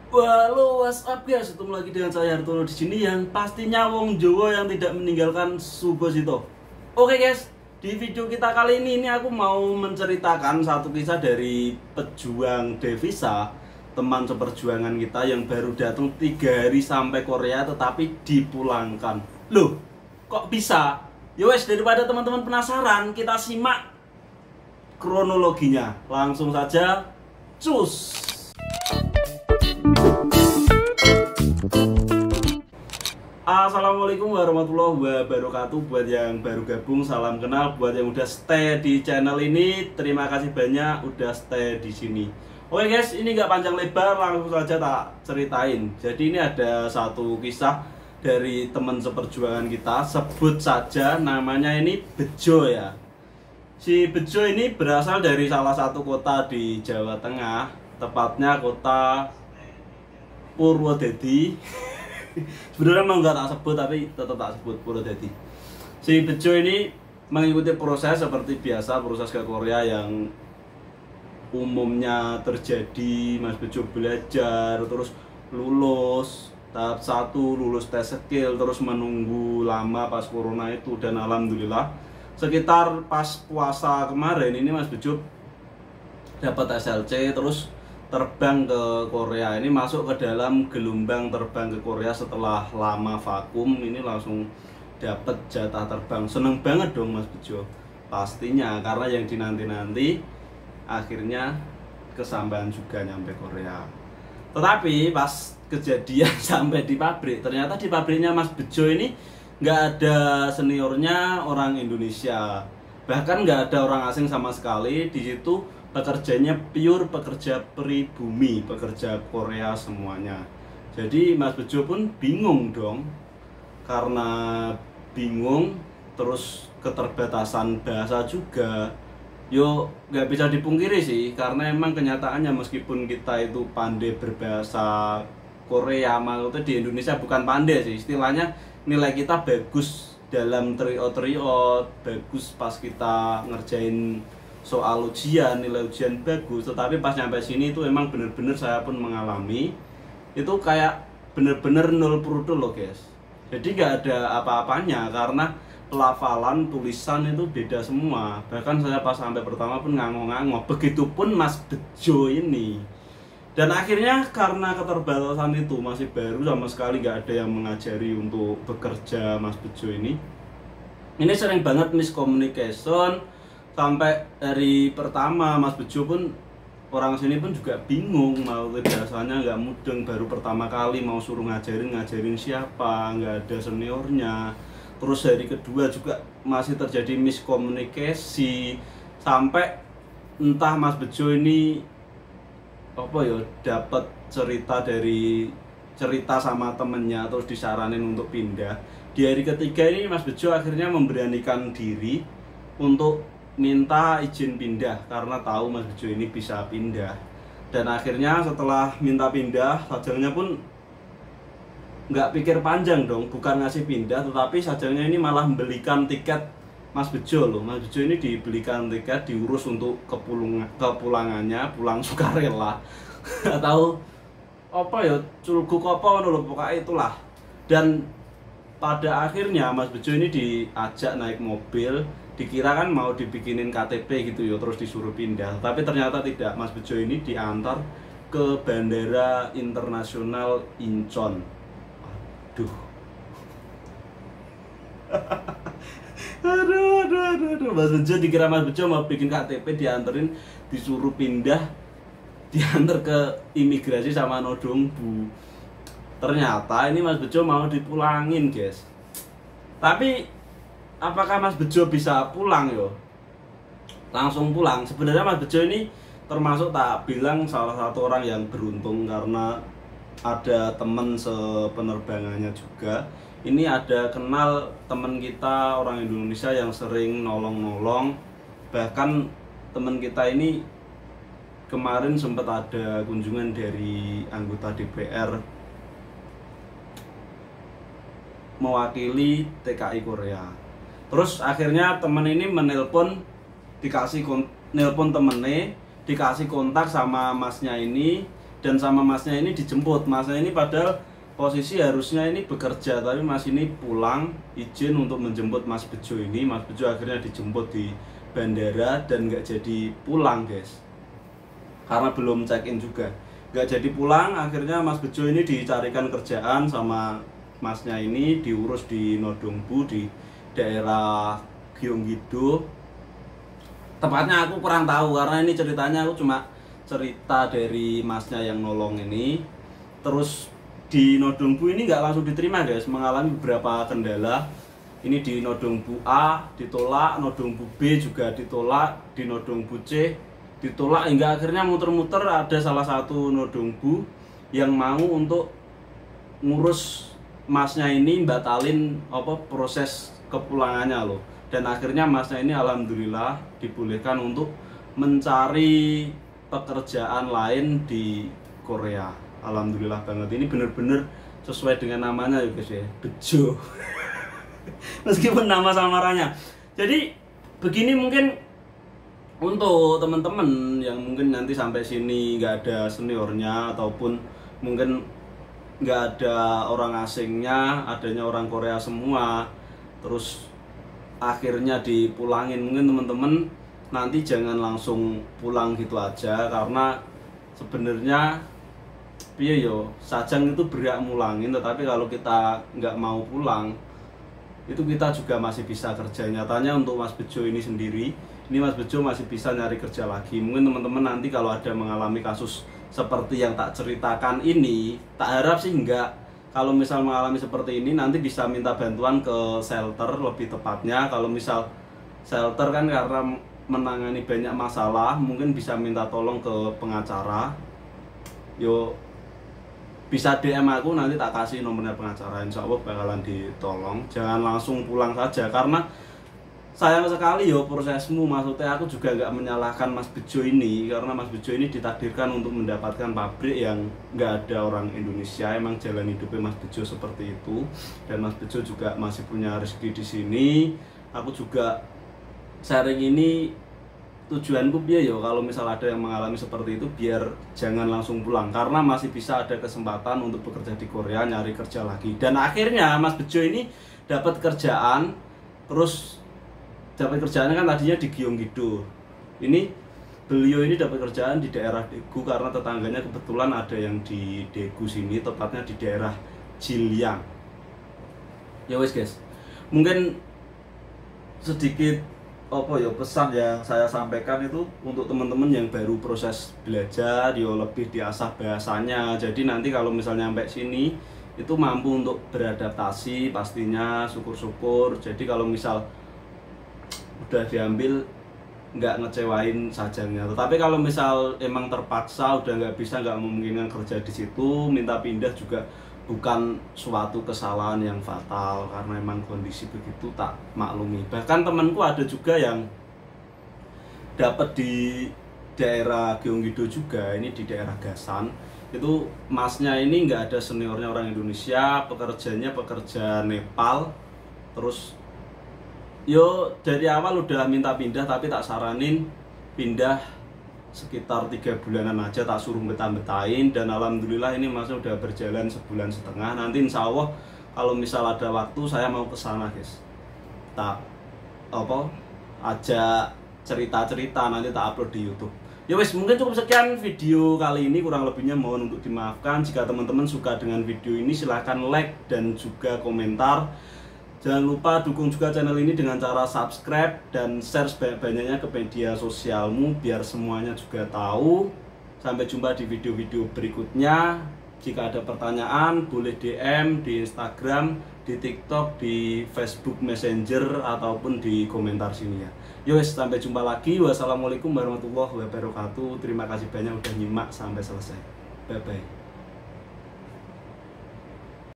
Halo, what's up guys? Ketemu lagi dengan saya Hartono di sini yang pastinya wong Jawa yang tidak meninggalkan Subosito. Oke guys, di video kita kali ini aku mau menceritakan satu kisah dari pejuang devisa, teman seperjuangan kita yang baru datang 3 hari sampai Korea tetapi dipulangkan. Loh, kok bisa? Yowes, daripada teman-teman penasaran, kita simak kronologinya. Langsung saja, cus! Assalamualaikum warahmatullahi wabarakatuh. Buat yang baru gabung, salam kenal. Buat yang udah stay di channel ini, terima kasih banyak udah stay di sini. Oke guys, ini nggak panjang lebar, langsung saja tak ceritain. Jadi ini ada satu kisah dari teman seperjuangan kita, sebut saja namanya ini Bejo ya. Si Bejo ini berasal dari salah satu kota di Jawa Tengah, tepatnya kota Purwodadi. Sebenarnya emang nggak tak sebut, tapi tetap tak sebut Purwodadi. Si Bejo ini mengikuti proses seperti biasa, proses ke Korea yang umumnya terjadi. Mas Bejo belajar, terus lulus tahap 1, lulus tes skill, terus menunggu lama pas corona itu, dan alhamdulillah sekitar pas puasa kemarin ini Mas Bejo dapat SLC, terus terbang ke Korea. Ini masuk ke dalam gelombang terbang ke Korea setelah lama vakum. Ini langsung dapat jatah terbang. Seneng banget dong Mas Bejo pastinya, karena yang dinanti-nanti akhirnya kesampean juga nyampe Korea. Tetapi pas kejadian sampai di pabrik, ternyata di pabriknya Mas Bejo ini nggak ada seniornya orang Indonesia, bahkan nggak ada orang asing sama sekali di situ. Pekerjanya pure pekerja pribumi, pekerja Korea semuanya. Jadi Mas Bejo pun bingung dong. Karena bingung, terus keterbatasan bahasa juga. Yo nggak bisa dipungkiri sih, karena emang kenyataannya meskipun kita itu pandai berbahasa Korea, maksudnya di Indonesia bukan pandai sih, istilahnya nilai kita bagus dalam tryout, bagus pas kita ngerjain soal ujian, nilai ujian bagus. Tetapi pas nyampe sini itu emang bener-bener saya pun mengalami itu kayak bener-bener nol prudul loh guys. Jadi nggak ada apa-apanya karena pelafalan, tulisan itu beda semua. Bahkan saya pas sampai pertama pun ngangong-ngangong. Begitupun Mas Bejo ini. Dan akhirnya karena keterbatasan itu, masih baru sama sekali nggak ada yang mengajari untuk bekerja Mas Bejo ini. Ini sering banget miscommunication. Sampai dari pertama Mas Bejo pun, orang sini pun juga bingung, mau biasanya nggak mudeng, baru pertama kali mau suruh ngajarin siapa, nggak ada seniornya. Terus hari kedua juga masih terjadi miskomunikasi, sampai entah Mas Bejo ini apa ya, dapat cerita sama temennya, terus disaranin untuk pindah. Di hari ketiga ini Mas Bejo akhirnya memberanikan diri untuk minta izin pindah karena tahu Mas Bejo ini bisa pindah. Dan akhirnya setelah minta pindah, sajangnya pun nggak pikir panjang dong, bukan ngasih pindah, tetapi sajangnya ini malah membelikan tiket Mas Bejo loh. Mas Bejo ini dibelikan tiket, diurus untuk kepulangannya, pulang sukarela atau apa ya, culguk apa loh, pokoknya itulah. Dan pada akhirnya Mas Bejo ini diajak naik mobil, dikira kan mau dibikinin KTP gitu ya, terus disuruh pindah. Tapi ternyata tidak, Mas Bejo ini diantar ke Bandara Internasional Incheon. Aduh. aduh. Mas Bejo dikira Mas Bejo mau bikin KTP, dianterin, disuruh pindah, diantar ke imigrasi sama nodongbu. Ternyata ini Mas Bejo mau dipulangin guys. Tapi apakah Mas Bejo bisa pulang yo? Langsung pulang. Sebenarnya Mas Bejo ini termasuk tak bilang salah satu orang yang beruntung, karena ada teman sepenerbangannya juga. Ini ada kenal teman kita orang Indonesia yang sering nolong-nolong. Bahkan teman kita ini kemarin sempat ada kunjungan dari anggota DPR mewakili TKI Korea. Terus akhirnya temen ini menelpon, nelpon temennya, dikasih kontak sama masnya ini, dan sama masnya ini dijemput. Masnya ini padahal posisi harusnya ini bekerja, tapi mas ini pulang izin untuk menjemput Mas Bejo ini. Mas Bejo akhirnya dijemput di bandara dan nggak jadi pulang guys, karena belum check in juga, nggak jadi pulang. Akhirnya Mas Bejo ini dicarikan kerjaan sama masnya ini, diurus di Nodongbu di daerah Gyeonggi-do. Tepatnya aku kurang tahu karena ini ceritanya aku cuma cerita dari masnya yang nolong ini. Terus di Nodongbu ini nggak langsung diterima guys, mengalami beberapa kendala. Ini di Nodongbu A ditolak, Nodongbu B juga ditolak, di Nodongbu C ditolak, hingga akhirnya muter-muter ada salah satu Nodongbu yang mau untuk ngurus masnya ini batalin proses kepulangannya loh. Dan akhirnya masnya ini alhamdulillah dibolehkan untuk mencari pekerjaan lain di Korea. Alhamdulillah banget, ini bener-bener sesuai dengan namanya ya guys ya, Bejo. Meskipun nama samarannya. Jadi begini, mungkin untuk teman-teman yang mungkin nanti sampai sini nggak ada seniornya ataupun mungkin nggak ada orang asingnya, adanya orang Korea semua, terus akhirnya dipulangin, mungkin teman-teman nanti jangan langsung pulang gitu aja, karena sebenarnya piye yo, sajang itu berhak mulangin, tetapi kalau kita nggak mau pulang itu kita juga masih bisa kerja. Nyatanya untuk Mas Bejo ini sendiri, ini Mas Bejo masih bisa nyari kerja lagi. Mungkin teman-teman nanti kalau ada mengalami kasus seperti yang tak ceritakan ini, tak harap sih enggak. Kalau misal mengalami seperti ini nanti bisa minta bantuan ke shelter lebih tepatnya. Kalau misal shelter kan karena menangani banyak masalah, mungkin bisa minta tolong ke pengacara. Yo bisa DM aku, nanti tak kasih nomornya pengacara, insya Allah bakalan ditolong. Jangan langsung pulang saja, karena sayang sekali yo prosesmu. Maksudnya aku juga nggak menyalahkan Mas Bejo ini, karena Mas Bejo ini ditakdirkan untuk mendapatkan pabrik yang nggak ada orang Indonesia. Emang jalan hidupnya Mas Bejo seperti itu, dan Mas Bejo juga masih punya rezeki di sini. Aku juga sharing ini tujuanku biar yo kalau misal ada yang mengalami seperti itu biar jangan langsung pulang, karena masih bisa ada kesempatan untuk bekerja di Korea, nyari kerja lagi. Dan akhirnya Mas Bejo ini dapat kerjaan, terus dapat kerjaannya kan tadinya di Gyeonggi-do. Ini beliau ini dapat kerjaan di daerah Daegu karena tetangganya kebetulan ada yang di Daegu sini, tepatnya di daerah Jiliang. Ya wes guys, mungkin sedikit pesan yang saya sampaikan itu untuk teman-teman yang baru proses belajar, yo lebih diasah bahasanya. Jadi nanti kalau misalnya sampai sini itu mampu untuk beradaptasi, pastinya syukur-syukur. Jadi kalau misal udah diambil nggak ngecewain sajangnya. Tetapi kalau misal emang terpaksa udah nggak bisa, nggak memungkinkan kerja di situ, minta pindah juga bukan suatu kesalahan yang fatal, karena emang kondisi begitu tak maklumi. Bahkan temanku ada juga yang dapat di daerah Gyeonggi-do juga, ini di daerah Gasan. Itu masnya ini nggak ada seniornya orang Indonesia, pekerjanya pekerja Nepal. Terus yo dari awal udah minta pindah, tapi tak saranin pindah sekitar 3 bulanan aja, tak suruh betah-betahin. Dan alhamdulillah ini masnya udah berjalan 1,5 bulan. Nanti insya Allah kalau misal ada waktu saya mau ke sana guys, tak aja cerita-cerita, nanti tak upload di YouTube. Ya wes, mungkin cukup sekian video kali ini, kurang lebihnya mohon untuk dimaafkan. Jika teman-teman suka dengan video ini silahkan like dan juga komentar. Jangan lupa dukung juga channel ini dengan cara subscribe dan share sebanyak-banyaknya ke media sosialmu biar semuanya juga tahu. Sampai jumpa di video-video berikutnya. Jika ada pertanyaan boleh DM di Instagram, di TikTok, di Facebook Messenger ataupun di komentar sini ya. Yowes, sampai jumpa lagi. Wassalamualaikum warahmatullahi wabarakatuh. Terima kasih banyak udah nyimak sampai selesai. Bye bye.